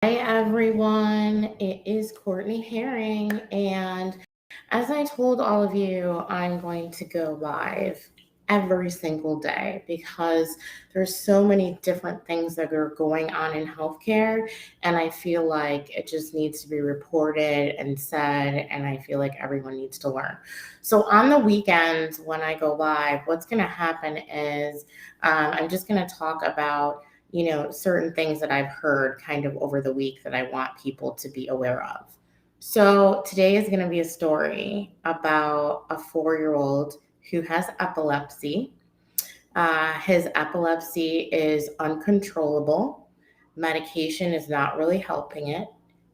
Hi everyone, it is Courtney Herring, and as I told all of you, I'm going to go live every single day because there's so many different things that are going on in healthcare, and I feel like it just needs to be reported and said, and I feel like everyone needs to learn. So on the weekends when I go live, what's going to happen is I'm just going to talk about certain things that I've heard kind of over the week that I want people to be aware of. So today is going to be a story about a 4-year-old who has epilepsy. His epilepsy is uncontrollable. Medication is not really helping it.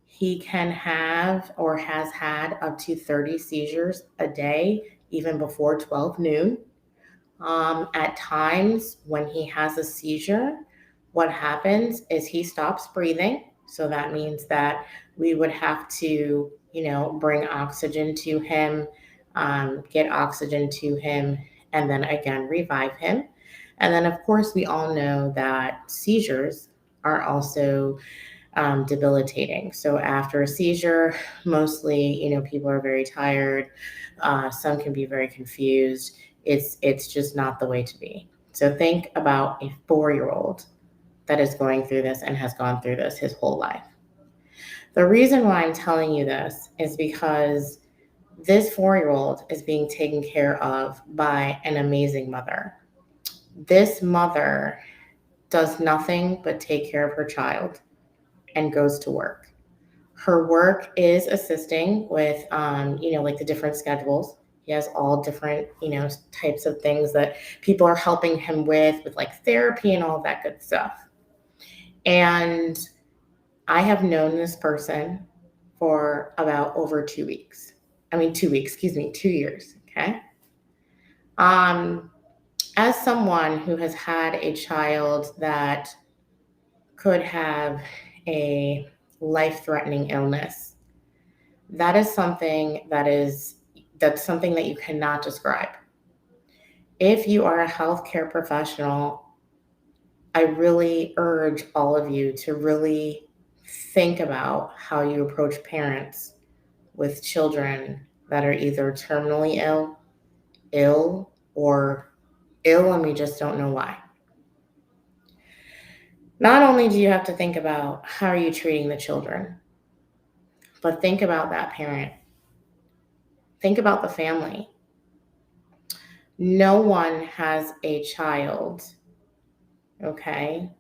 He can have or has had up to 30 seizures a day, even before 12 noon. At times, when he has a seizure, what happens is he stops breathing. So that means that we would have to, bring oxygen to him, get oxygen to him, and then again revive him. And then, of course, we all know that seizures are also debilitating. So after a seizure, mostly, people are very tired. Some can be very confused. It's just not the way to be. So think about a 4-year-old that is going through this and has gone through this his whole life. The reason why I'm telling you this is because this 4-year-old is being taken care of by an amazing mother. This mother does nothing but take care of her child and goes to work. Her work is assisting with, like the different schedules. He has all different, types of things that people are helping him with like therapy and all that good stuff. And I have known this person for about over 2 weeks. I mean, 2 weeks, excuse me, 2 years. Okay. Um, as someone who has had a child that could have a life-threatening illness, that's something that you cannot describe. If you are a healthcare professional, I really urge all of you to really think about how you approach parents with children that are either terminally ill, or ill and we just don't know why. Not only do you have to think about how are you treating the children, but think about that parent. Think about the family. No one has a child, okay,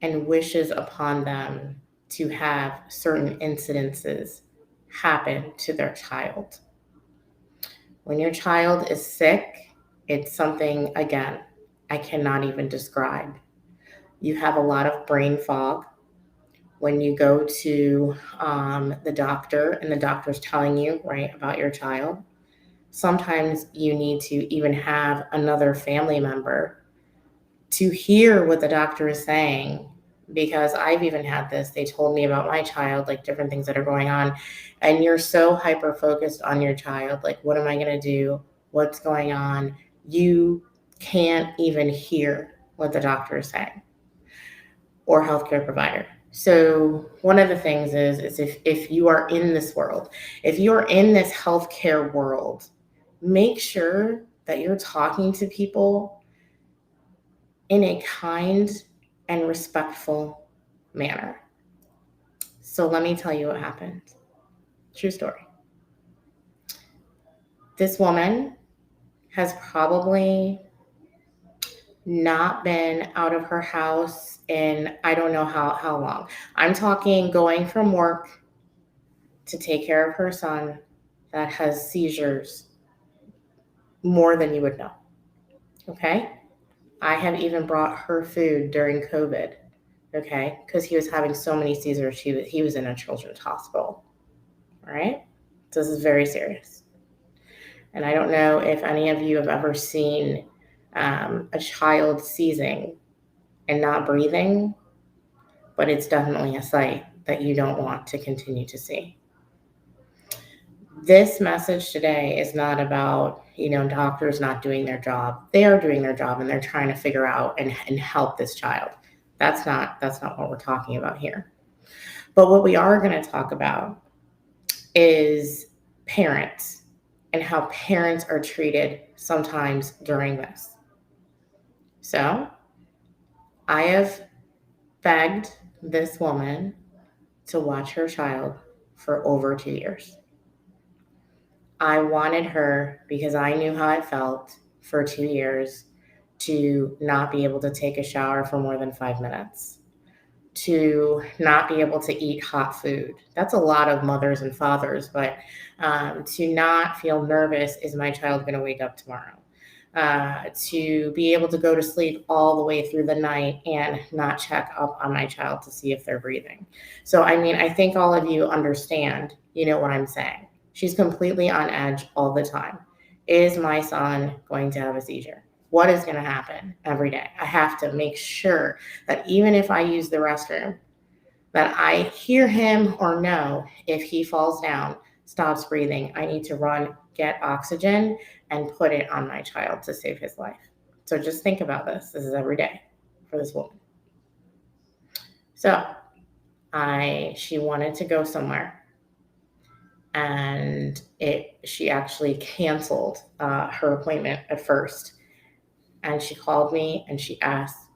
and wishes upon them to have certain incidences happen to their child. When your child is sick, it's something, again, I cannot even describe. You have a lot of brain fog when you go to the doctor and the doctor's telling you, right, about your child. Sometimes you need to even have another family member to hear what the doctor is saying, because I've even had this. They told me about my child, like different things that are going on, and you're so hyper focused on your child. Like, what am I going to do? What's going on? You can't even hear what the doctor is saying or healthcare provider. So one of the things is if you are in this world, if you are in this healthcare world, make sure that you're talking to people in a kind and respectful manner. So let me tell you what happened. True story. This woman has probably not been out of her house in I don't know how long. I'm talking going from work to take care of her son that has seizures more than you would know. Okay? I have even brought her food during COVID, okay? Because he was having so many seizures, he was in a children's hospital, all right? So this is very serious. And I don't know if any of you have ever seen a child seizing and not breathing, but it's definitely a sight that you don't want to continue to see. This message today is not about, doctors not doing their job. They are doing their job and they're trying to figure out and help this child. That's not what we're talking about here. But what we are going to talk about is parents and how parents are treated sometimes during this. So I have begged this woman to watch her child for over 2 years. I wanted her, because I knew how it felt for 2 years, to not be able to take a shower for more than 5 minutes, to not be able to eat hot food. That's a lot of mothers and fathers, but to not feel nervous, is my child going to wake up tomorrow? To be able to go to sleep all the way through the night and not check up on my child to see if they're breathing. So, I mean, I think all of you understand, you know what I'm saying. She's completely on edge all the time. Is my son going to have a seizure? What is going to happen every day? I have to make sure that even if I use the restroom, that I hear him or know if he falls down, stops breathing, I need to run, get oxygen, and put it on my child to save his life. So just think about this. This is every day for this woman. So she wanted to go somewhere, and she actually canceled her appointment at first. And she called me and she asked,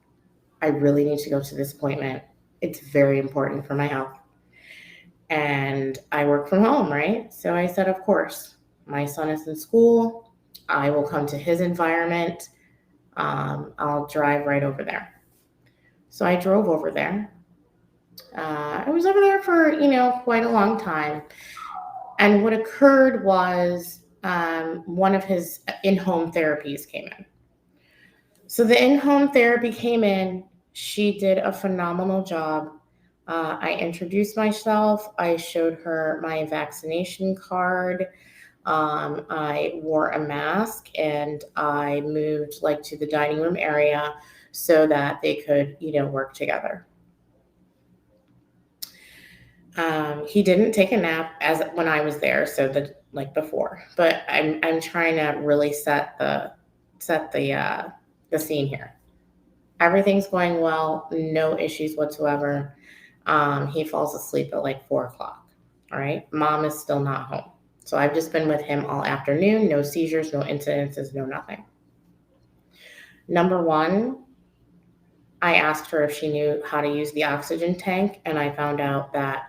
I really need to go to this appointment. It's very important for my health. And I work from home, right? So I said, of course, my son is in school. I will come to his environment. I'll drive right over there. So I drove over there. I was over there for, quite a long time. And what occurred was one of his in-home therapies came in. So the in-home therapy came in. She did a phenomenal job. I introduced myself. I showed her my vaccination card. I wore a mask, and I moved to the dining room area so that they could, work together. He didn't take a nap when I was there, so before. But I'm trying to really set the scene here. Everything's going well, no issues whatsoever. He falls asleep at 4:00. All right, mom is still not home, so I've just been with him all afternoon. No seizures, no incidences, no nothing. Number one, I asked her if she knew how to use the oxygen tank, and I found out that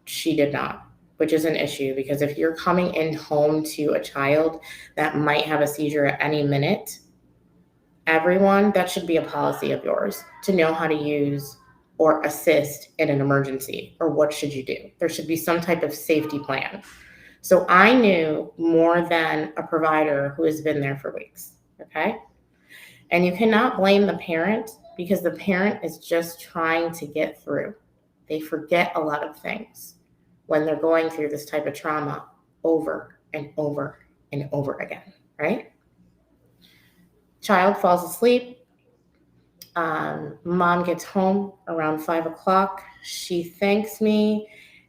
she did not, which is an issue, because if you're coming in home to a child that might have a seizure at any minute, everyone, that should be a policy of yours to know how to use or assist in an emergency, or what should you do? There should be some type of safety plan. So I knew more than a provider who has been there for weeks, okay? And you cannot blame the parent, because the parent is just trying to get through. They forget a lot of things when they're going through this type of trauma over and over and over again, right? Child falls asleep. Mom gets home around 5:00. She thanks me,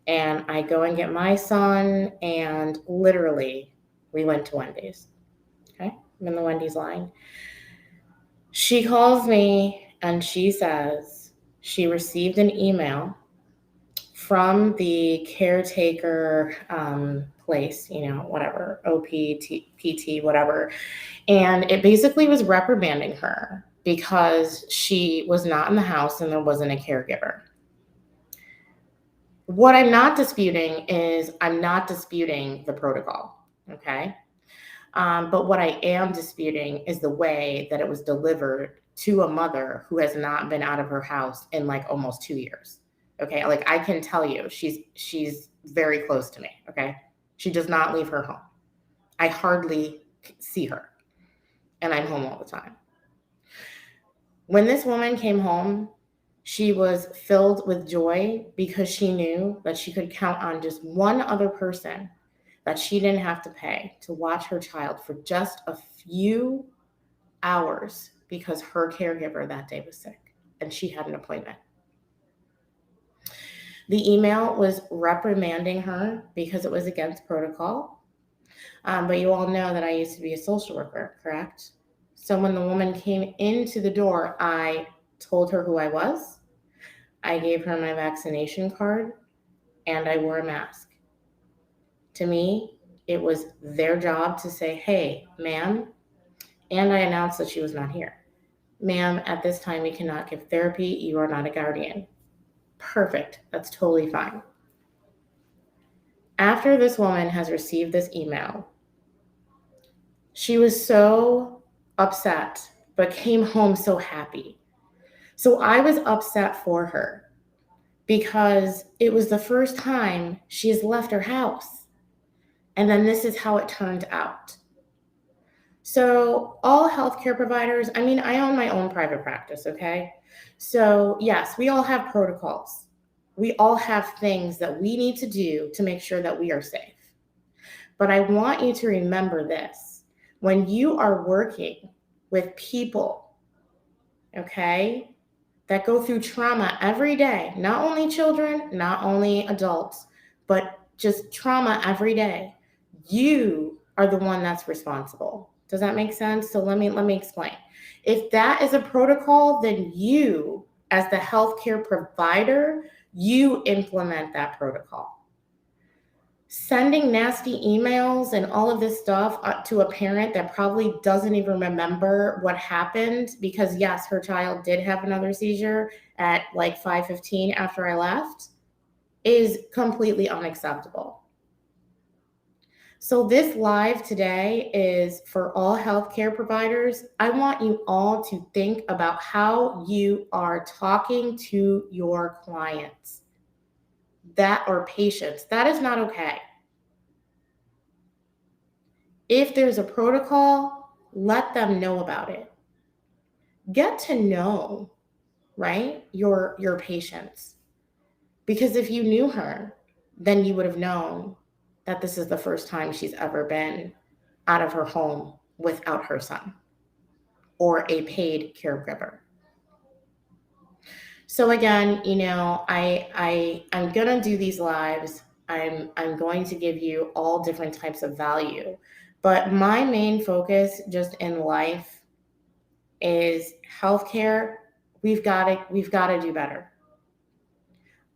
and I go and get my son, and literally we went to Wendy's. Okay, I'm in the Wendy's line. She calls me and she says she received an email from the caretaker place, whatever, OPT, PT, whatever. And it basically was reprimanding her because she was not in the house and there wasn't a caregiver. What I'm not disputing is I'm not disputing the protocol, okay? But what I am disputing is the way that it was delivered to a mother who has not been out of her house in almost 2 years. Okay, I can tell you, she's very close to me. Okay, she does not leave her home. I hardly see her, and I'm home all the time. When this woman came home, she was filled with joy because she knew that she could count on just one other person that she didn't have to pay to watch her child for just a few hours because her caregiver that day was sick and she had an appointment. The email was reprimanding her because it was against protocol. But you all know that I used to be a social worker, correct? So when the woman came into the door, I told her who I was. I gave her my vaccination card. and I wore a mask. To me, it was their job to say, hey, ma'am, and I announced that she was not here. Ma'am, at this time, we cannot give therapy. You are not a guardian. Perfect. That's totally fine. After this woman has received this email, she was so upset, but came home so happy. So I was upset for her because it was the first time she has left her house. And then this is how it turned out. So, all healthcare providers, I mean, I own my own private practice, okay? So, yes, we all have protocols. We all have things that we need to do to make sure that we are safe. But I want you to remember this when you are working with people, okay, that go through trauma every day, not only children, not only adults, but just trauma every day, you are the one that's responsible. Does that make sense? So let me explain. If that is a protocol, then you, as the healthcare provider, you implement that protocol. Sending nasty emails and all of this stuff to a parent that probably doesn't even remember what happened, because yes, her child did have another seizure at like 5:15 after I left, is completely unacceptable. So this live today is for all healthcare providers. I want you all to think about how you are talking to your clients that or patients. That is not okay. If there's a protocol, let them know about it. Get to know, right, your patients. Because if you knew her, then you would have known that this is the first time she's ever been out of her home without her son or a paid caregiver. So again, I'm gonna do these lives. I'm going to give you all different types of value, but my main focus just in life is healthcare. We've got to do better.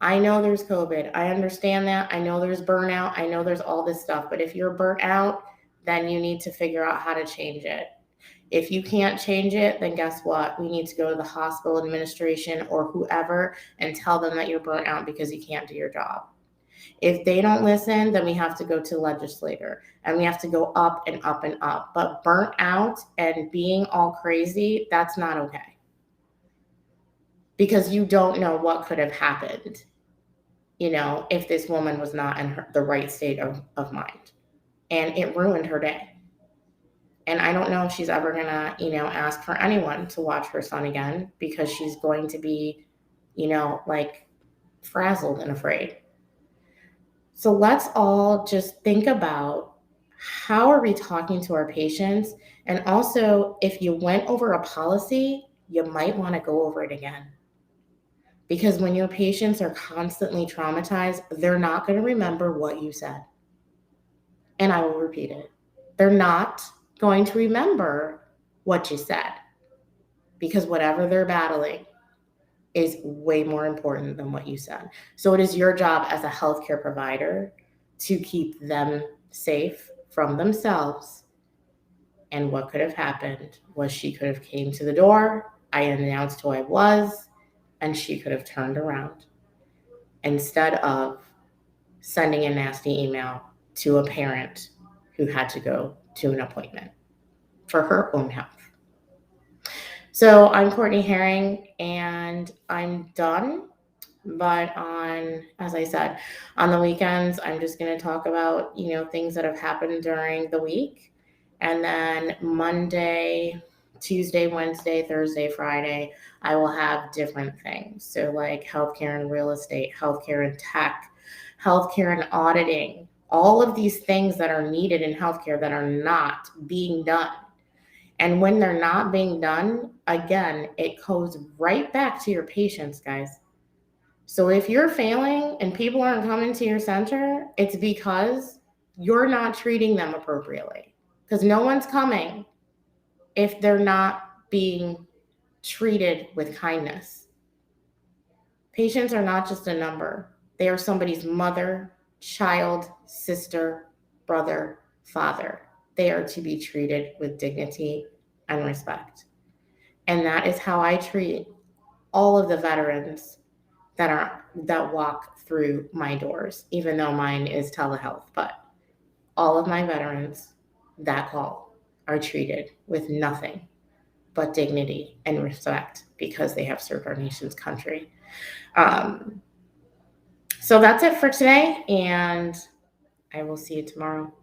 I know there's COVID. I understand that. I know there's burnout. I know there's all this stuff. But if you're burnt out, then you need to figure out how to change it. If you can't change it, then guess what? We need to go to the hospital administration or whoever and tell them that you're burnt out because you can't do your job. If they don't listen, then we have to go to legislator and we have to go up and up and up. But burnt out and being all crazy, that's not okay. Because you don't know what could have happened, if this woman was not in the right state of mind. And it ruined her day. And I don't know if she's ever going to, ask for anyone to watch her son again because she's going to be, like frazzled and afraid. So let's all just think about how are we talking to our patients? And also, if you went over a policy, you might want to go over it again. Because when your patients are constantly traumatized, they're not going to remember what you said. And I will repeat it. They're not going to remember what you said because whatever they're battling is way more important than what you said. So it is your job as a healthcare provider to keep them safe from themselves. And what could have happened was she could have came to the door, I announced who I was, and she could have turned around instead of sending a nasty email to a parent who had to go to an appointment for her own health. So I'm Courtney Herring and I'm done. But as I said, on the weekends, I'm just going to talk about, things that have happened during the week. And then Monday, Tuesday, Wednesday, Thursday, Friday, I will have different things. So like healthcare and real estate, healthcare and tech, healthcare and auditing, all of these things that are needed in healthcare that are not being done. And when they're not being done, again, it goes right back to your patients, guys. So if you're failing and people aren't coming to your center, it's because you're not treating them appropriately. Because no one's coming if they're not being treated with kindness. Patients are not just a number. They are somebody's mother, child, sister, brother, father. They are to be treated with dignity and respect. And that is how I treat all of the veterans that walk through my doors, even though mine is telehealth. But all of my veterans that call are treated with nothing but dignity and respect because they have served our nation's country. Um, so that's it for today, and I will see you tomorrow.